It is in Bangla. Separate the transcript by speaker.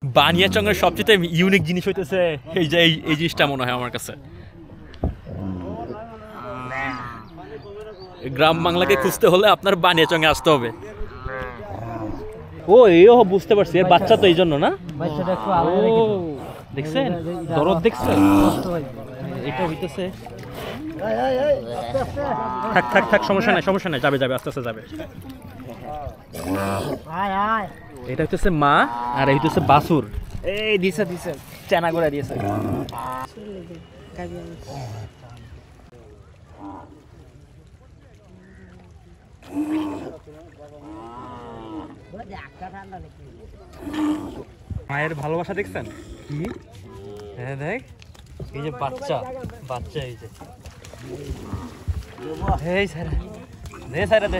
Speaker 1: বানিয়াচংয়ের সবচেয়ে ইউনিক জিনিস হইতেছে এই যে এই জিনিসটা মনে হয় আমার কাছে। গ্রাম বাংলাকে খুঁজতে হলে আপনার বানিয়াচংয়ে আসতে হবে। ও এও বুঝতে পারছি, এর বাচ্চা তো এই জন্য না, দেখছেন দরদ দেখছেন, এটা হইতেছে। থাক থাক থাক, সমস্যা নাই সমস্যা নাই, যাবে যাবে আস্তে আস্তে যাবে। এটা হইতেছে মা আর এই হইতেছে বাছুর। এই দিছে দিছে চানা করে দিয়েছে। মায়ের ভালোবাসা দেখছেন কি? হ্যাঁ দেখ, এই যে বাচ্চা বাচ্চা, এই যে এই সারা দে সারা দে।